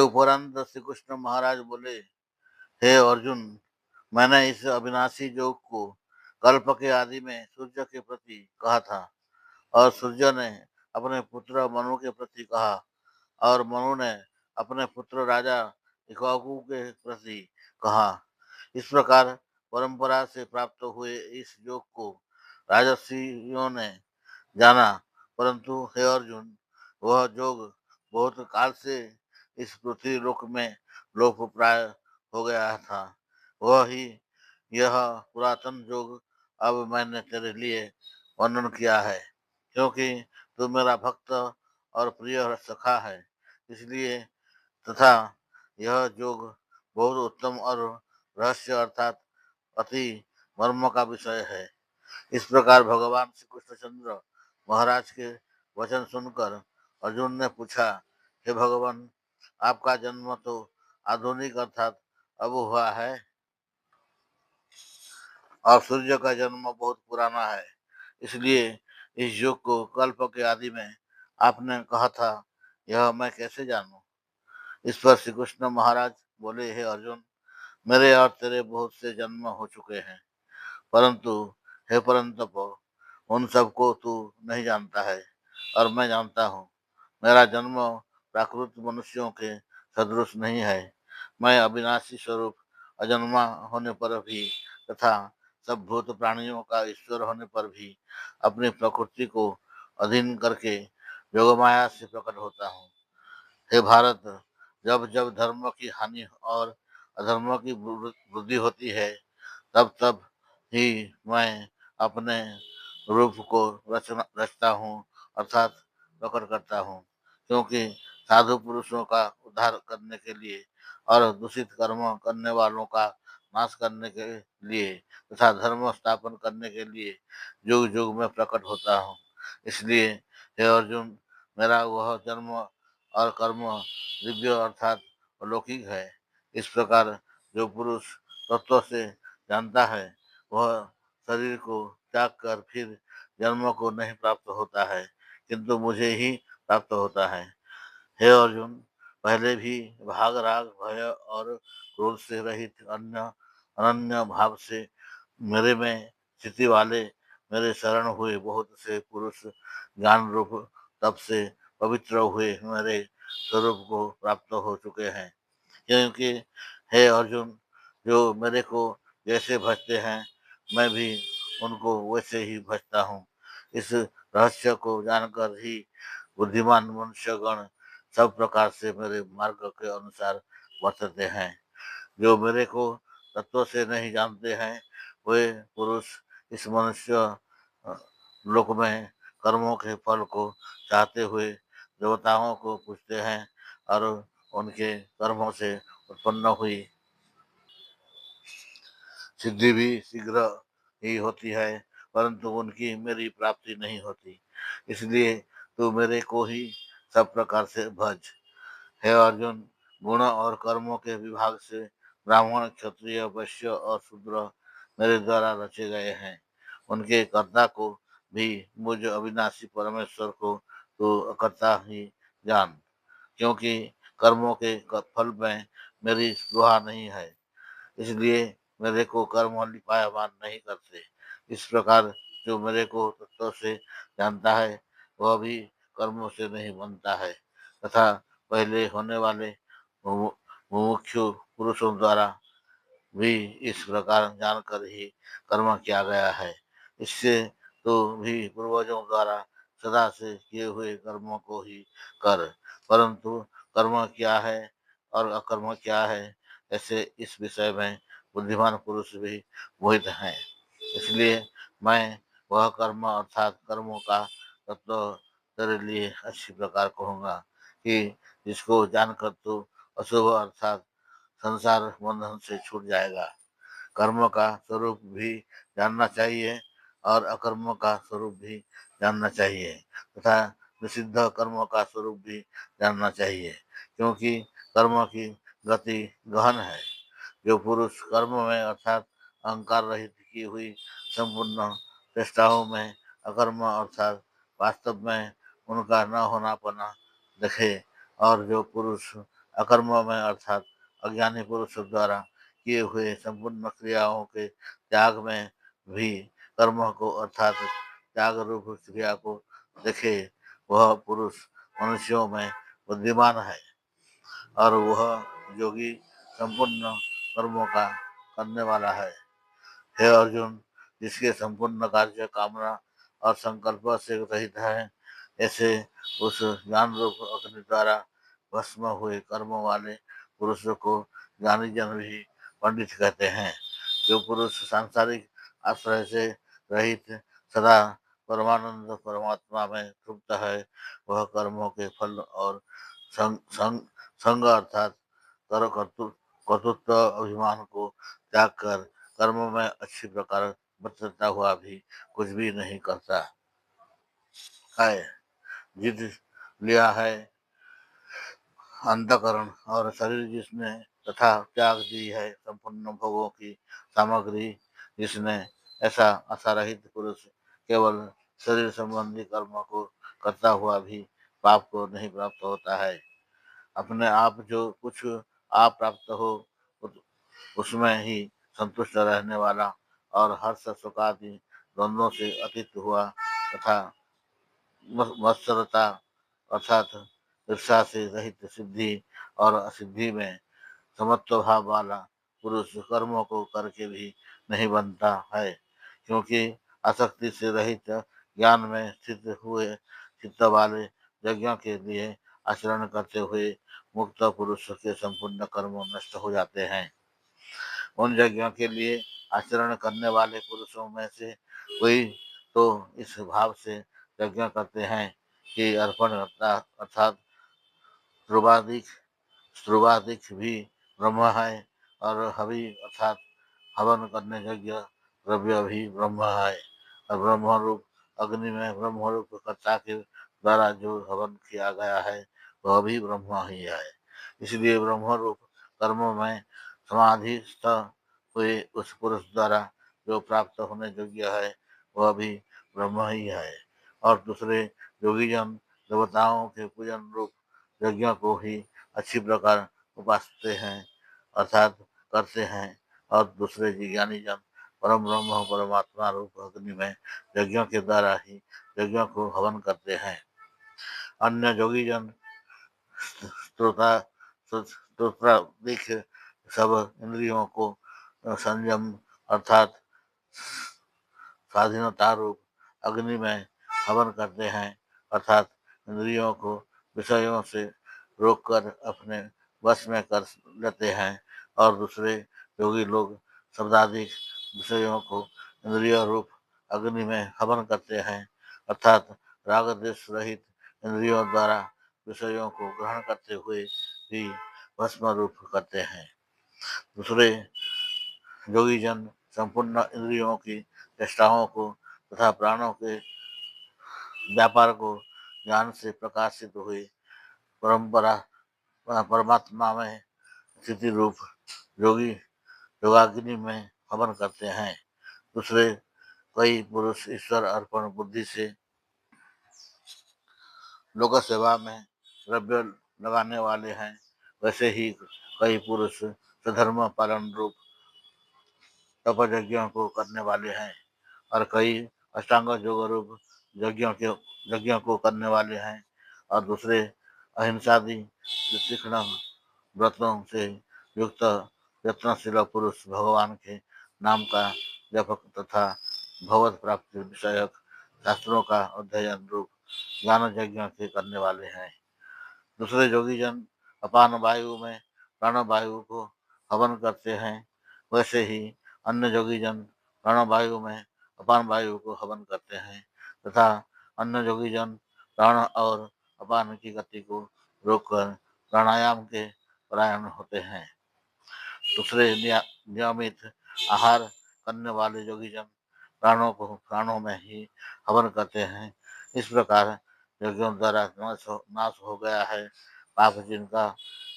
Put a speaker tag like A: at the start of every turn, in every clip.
A: उपरांत श्री कृष्ण महाराज बोले, हे अर्जुन, मैंने इस अविनाशी योग को कल्प के आदि में सूर्य के प्रति कहा था, और सूर्य ने अपने पुत्र मनु के प्रति कहा, और मनु ने अपने पुत्र राजा इक्ष्वाकु के प्रति कहा। इस प्रकार परंपरा से प्राप्त हुए इस योग को राजर्षियों ने जाना, परंतु हे अर्जुन, वह योग बहुत काल से इस पृथ्वी लोक में लोप प्राय हो गया था। वह ही यह पुरातन योग अब मैंने तेरे लिए वर्णन किया है, क्योंकि तू मेरा भक्त और प्रिय सखा है, इसलिए। तथा यह योग बहुत उत्तम और रहस्य अर्थात अति मर्म का विषय है। इस प्रकार भगवान श्री कृष्णचंद्र महाराज के वचन सुनकर अर्जुन ने पूछा, हे भगवान, आपका जन्म तो आधुनिक अर्थात अब हुआ है, और सूर्य का जन्म बहुत पुराना है, इसलिए इस युग को कल्प के आदि में आपने कहा था, यह मैं कैसे जानूं। इस पर श्री कृष्ण महाराज बोले, हे अर्जुन, मेरे और तेरे बहुत से जन्म हो चुके हैं, परंतु हे परंतप, उन सबको तू नहीं जानता है, और मैं जानता हूँ। मेरा जन्म प्राकृत मनुष्यों के सदृश नहीं है। मैं अविनाशी स्वरूप अजन्मा होने पर भी तथा सब भूत प्राणियों का ईश्वर होने पर भी अपनी प्रकृति को अधीन करके योगमाया से प्रकट होता हूँ। हे भारत, जब जब धर्म की हानि और अधर्म की वृद्धि होती है, तब तब ही मैं अपने रूप को रचता हूँ अर्थात प्रकट करता हूँ, क्योंकि साधु पुरुषों का उद्धार करने के लिए और दूषित कर्म करने वालों का नाश करने के लिए तथा धर्म स्थापन करने के लिए युग युग में प्रकट होता हूँ। इसलिए हे अर्जुन, मेरा वह जन्म और कर्म दिव्य अर्थात अलौकिक है। इस प्रकार जो पुरुष तत्व से जानता है, वह शरीर को त्याग कर फिर जन्म को नहीं प्राप्त होता है, किंतु मुझे ही प्राप्त होता है। हे अर्जुन, पहले भी भाग राग भय और क्रोध से रहित अन्य अनन्य भाव से मेरे में स्थिति वाले मेरे शरण हुए बहुत से पुरुष ज्ञान रूप तप से पवित्र हुए मेरे स्वरूप को प्राप्त हो चुके हैं। क्योंकि हे अर्जुन, जो मेरे को जैसे भजते हैं, मैं भी उनको वैसे ही भजता हूँ। इस रहस्य को जानकर ही बुद्धिमान मनुष्यगण सब प्रकार से मेरे मार्ग के अनुसार वर्तते हैं। जो मेरे को तत्व से नहीं जानते हैं, वे पुरुष इस मनुष्य अ, लोक में कर्मों के फल को चाहते हुए देवताओं को पूजते हैं, और उनके कर्मों से उत्पन्न हुई सिद्धि भी शीघ्र ही होती है, परंतु उनकी मेरी प्राप्ति नहीं होती। इसलिए तू मेरे को ही सब प्रकार से भज। हे अर्जुन, गुण और कर्मों के विभाग से ब्राह्मण, क्षत्रिय, वैश्य और शूद्र मेरे द्वारा रचे गए हैं। उनके कर्ता को भी मुझ अविनाशी परमेश्वर को तो अकर्ता ही जान, क्योंकि कर्मों के फल में मेरी स्पृहा नहीं है, इसलिए मेरे को कर्म लिपायमान नहीं करते। इस प्रकार जो मेरे को तत्व से जानता है, वह भी कर्मों से नहीं बनता है, तथा पहले होने वाले मुमुक्षु पुरुषों द्वारा भी इस प्रकार जानकर ही कर्म किया गया है। इससे तो भी पूर्वजों द्वारा सदा से किए हुए कर्मों को ही कर, परंतु कर्म क्या है और अकर्म क्या है, ऐसे इस विषय में बुद्धिमान पुरुष भी मोहित हैं। इसलिए मैं वह कर्म अर्थात कर्मों का तत्व तेरे लिए अच्छी प्रकार कहूँगा, कि जिसको जानकर तू अशुभ अर्थात संसार बंधन से छूट जाएगा। कर्म का स्वरूप भी जानना चाहिए और अकर्म का स्वरूप भी जानना चाहिए, तथा निषिद्ध कर्म का स्वरूप भी जानना चाहिए, क्योंकि कर्म की गति गहन है। जो पुरुष कर्म में अर्थात अहंकार रहित की हुई संपूर्ण चेष्टाओं में अकर्म अर्थात वास्तव में उनका न होना पना देखे, और जो पुरुष अकर्म में अर्थात अज्ञानी पुरुष द्वारा किए हुए संपूर्ण क्रियाओं के त्याग में भी कर्म को अर्थात त्याग रूप क्रिया को देखे वह पुरुष मनुष्यों में बुद्धिमान है और वह योगी संपूर्ण कर्मों का करने वाला है। हे अर्जुन, जिसके संपूर्ण कार्य कामना और संकल्प से रहित है, ऐसे उस ज्ञान रूप अग्नि द्वारा भस्म हुए कर्म वाले पुरुष को ज्ञानी जन भी पंडित कहते हैं। जो पुरुष सांसारिक आश्रय से रहित सदा परमानंद परमात्मा में तृप्त है, वह कर्मों के फल और संग, संग, संग अर्थात कर कर्तृत्व अभिमान को त्याग कर कर्म में अच्छी प्रकार बरतता हुआ भी कुछ भी नहीं करता है। जीत लिया है अंतकरण और शरीर जिसने तथा त्याग दी है संपूर्ण भोगों की सामग्री जिसने, ऐसा आशारहित पुरुष केवल शरीर संबंधी कर्म को करता हुआ भी पाप को नहीं प्राप्त होता है। अपने आप जो कुछ आप प्राप्त हो उसमें ही संतुष्ट रहने वाला और हर्ष सुखादि द्वंद्वों से अतीत हुआ तथा मत्सरता अर्थात ईर्षा से रहित सिद्धि और असिद्धि में समत्व भाव वाला पुरुष कर्मों को करके भी नहीं बनता है, क्योंकि आसक्ति से रहित ज्ञान में स्थित हुए चित्त वाले यज्ञों के लिए आचरण करते हुए मुक्त पुरुष के संपूर्ण कर्म नष्ट हो जाते हैं। उन यज्ञों के लिए आचरण करने वाले पुरुषों में से कोई तो इस भाव से यज्ञ करते हैं कि अर्पण अर्थात ध्रुवादिक ध्रुवादिक भी ब्रह्म है और हवि अर्थात हवन करने योग्य द्रव्य भी ब्रह्म है और ब्रह्म रूप अग्नि में ब्रह्म रूप कर्ता के द्वारा जो हवन किया गया है वह भी ब्रह्म ही है। इसलिए ब्रह्म रूप कर्म में समाधिस्थ हुए उस पुरुष द्वारा जो प्राप्त होने योग्य है वह भी ब्रह्म ही है और दूसरे योगीजन देवताओं के पूजन रूप यज्ञ को ही अच्छी प्रकार उपासते हैं अर्थात करते हैं और दूसरे ज्ञानी जन परम ब्रह्म परमात्मा रूप अग्नि में यज्ञों के द्वारा ही यज्ञों को हवन करते हैं। अन्य योगी जन स्त्रोता स्त्रोत्रादिक सब इंद्रियों को संयम अर्थात स्वाधीनता रूप अग्नि में हवन करते हैं अर्थात इंद्रियों को विषयों से रोककर अपने वश में कर लेते हैं और दूसरे योगी लोग शब्दाधिक विषयों को इंद्रिय रूप अग्नि में हवन करते हैं अर्थात राग द्वेष रहित इंद्रियों द्वारा विषयों को ग्रहण करते हुए भी भस्म रूप करते हैं। दूसरे योगी जन संपूर्ण इंद्रियों की चेष्टाओं को तथा प्राणों के व्यापार को ज्ञान से प्रकाशित हुए परंपरा परमात्मा में स्थिति रूप योगी योगाग्नि में हवन करते हैं। दूसरे कई पुरुष ईश्वर अर्पण बुद्धि से लोक सेवा में द्रव्य लगाने वाले हैं, वैसे ही कई पुरुष स्वधर्म पालन रूप तप यज्ञों को करने वाले हैं और कई अष्टांग योग रूप यज्ञों को करने वाले हैं और दूसरे अहिंसादि तीक्ष्ण व्रतों से युक्त यत्नशील पुरुष भगवान के नाम का जपक तथा भगवत प्राप्ति विषयक शास्त्रों का अध्ययन रूप ज्ञान यज्ञ के करने वाले हैं। दूसरे योगी जन अपान वायु में प्राण वायु को हवन करते हैं, वैसे ही अन्य योगी जन प्राण वायु में अपान वायु को हवन करते हैं तथा अन्य योगी जन प्राण और अपान की गति को रोककर प्राणायाम के परायण होते हैं। दूसरे नियमित आहार करने वाले योगी जन प्राणों में ही हवन करते हैं। इस प्रकार यज्ञों द्वारा नाश हो गया है पाप जिनका,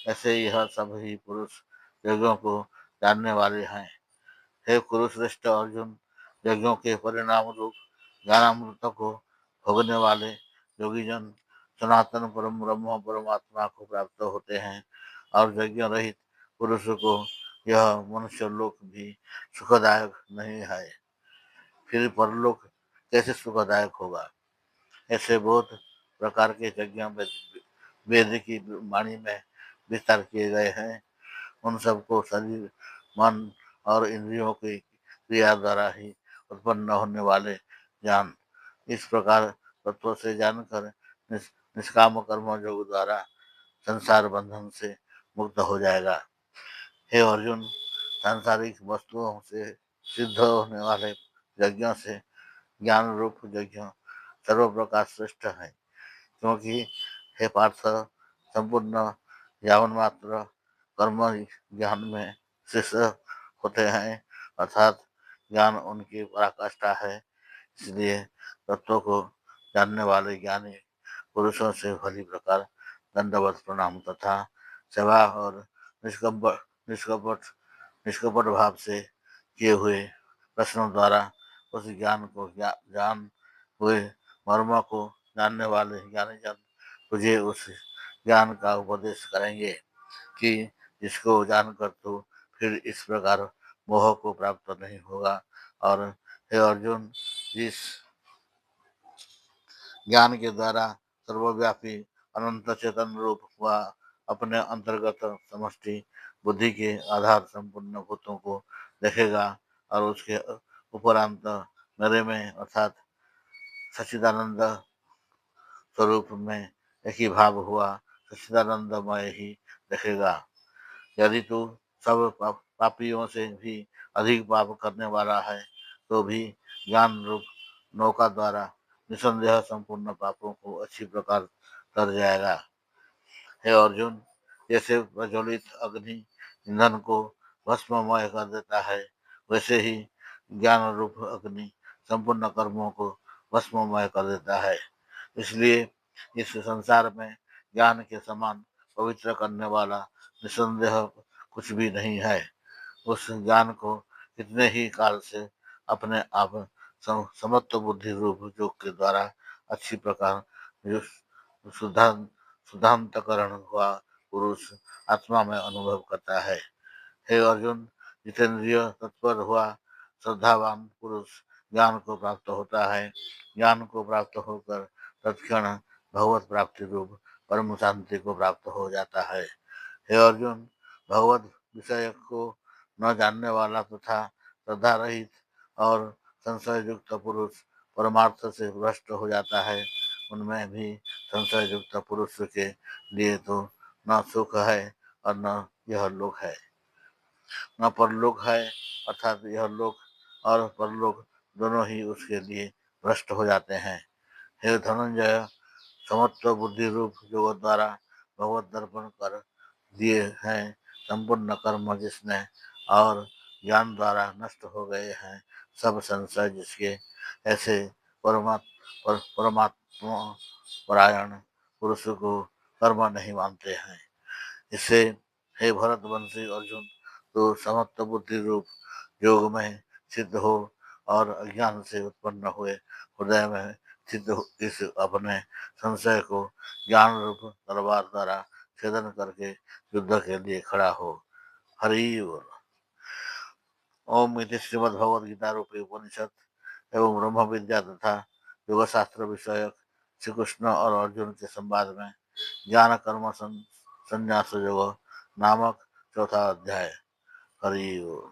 A: ऐसे यह सब ही पुरुष यज्ञों को जानने वाले हैं। हे कुरुश्रेष्ठ अर्जुन, यज्ञों के परिणाम रूप ज्ञानामृत को भोगने वाले योगी जन सनातन परम ब्रह्म परमात्मा को प्राप्त होते हैं और यज्ञ रहित पुरुष को यह मनुष्य लोक भी सुखदायक नहीं है, फिर परलोक कैसे सुखदायक होगा। ऐसे बहुत प्रकार के यज्ञ वेद की वाणी में विस्तार किए गए हैं। उन सबको शरीर, मन और इंद्रियों की क्रिया द्वारा ही उत्पन्न होने वाले ज्ञान इस प्रकार तत्व से जानकर निष्काम कर्म योग द्वारा संसार बंधन से मुक्त हो जाएगा। हे अर्जुन, सांसारिक वस्तुओं से सिद्ध होने वाले यज्ञों से ज्ञान रूप यज्ञ सर्व प्रकार श्रेष्ठ है, क्योंकि हे पार्थ, संपूर्ण यावन मात्र कर्म ज्ञान में शेष होते हैं, अर्थात ज्ञान उनकी पराकाष्ठा है। इसलिए तत्व को जानने वाले ज्ञानी पुरुषों से भली प्रकार दंडवत प्रणाम तथा सेवा और निष्कपट निष्कपट निष्कपट भाव से किए हुए प्रश्नों द्वारा उस ज्ञान को जान हुए मर्म को जानने वाले ज्ञानी जन तुझे उस ज्ञान का उपदेश करेंगे कि जिसको जानकर तू फिर इस प्रकार मोह को प्राप्त नहीं होगा। और हे अर्जुन, जिस ज्ञान के द्वारा सर्वव्यापी अनंत चेतन रूप हुआ अपने अंतर्गत समष्टि बुद्धि के आधार संपूर्ण भूतों को देखेगा और उसके उपरांत मेरे में अर्थात सच्चिदानंद स्वरूप में एक ही भाव हुआ सच्चिदानंदमय ही देखेगा। यदि तू सब पापियों से भी अधिक पाप करने वाला है तो भी ज्ञान रूप नौका द्वारा निसंदेह संपूर्ण पापों को अच्छी प्रकार तर जाएगा। हे अर्जुन, जैसे प्रज्वलित अग्नि ईंधन को भस्ममय कर देता है, वैसे ही ज्ञान रूप अग्नि संपूर्ण कर्मों को भस्ममय कर देता है। इसलिए इस संसार में ज्ञान के समान पवित्र करने वाला निसंदेह कुछ भी नहीं है। उस ज्ञान को कितने ही काल से अपने आप समत्व बुद्धि रूप योग के द्वारा अच्छी प्रकार शुद्धांत शुद्धांतकरण हुआ पुरुष आत्मा में अनुभव करता है। हे अर्जुन, जितेंद्रिय तत्पर हुआ श्रद्धावान पुरुष ज्ञान को प्राप्त होता है। ज्ञान को प्राप्त होकर तत्क्षण भगवत प्राप्ति रूप परम शांति को प्राप्त हो जाता है। हे अर्जुन, भगवत विषय को न जानने वाला तथा श्रद्धा रहित और संशय युक्त पुरुष परमार्थ से भ्रष्ट हो जाता है। उनमें भी संशय युक्त पुरुष के लिए तो न सुख है और न यह लोक है, न परलोक है, अर्थात यह लोक और परलोक दोनों ही उसके लिए भ्रष्ट हो जाते हैं। हे धनंजय, समत्व बुद्धि रूप योग द्वारा भगवत दर्पण कर दिए हैं संपूर्ण कर्म जिसने और ज्ञान द्वारा नष्ट हो गए हैं सब संशय जिसके, ऐसे परमात्मा परायण पुरुष को कर्म नहीं मानते हैं। इससे हे भरतवंशी अर्जुन, तो समत्व बुद्धि रूप योग में सिद्ध हो और अज्ञान से उत्पन्न हुए हृदय में सिद्ध इस अपने संशय को ज्ञान रूप तलवार द्वारा छेदन करके युद्ध के लिए खड़ा हो। हरि बोल। ओम इति श्रीमद्भगवद गीता रूपी उपनिषद एवं ब्रह्म विद्या तथा योग शास्त्र विषयक श्री कृष्ण और अर्जुन के संवाद में ज्ञान कर्म संन्यास योग नामक चौथा अध्याय। हरि बोल।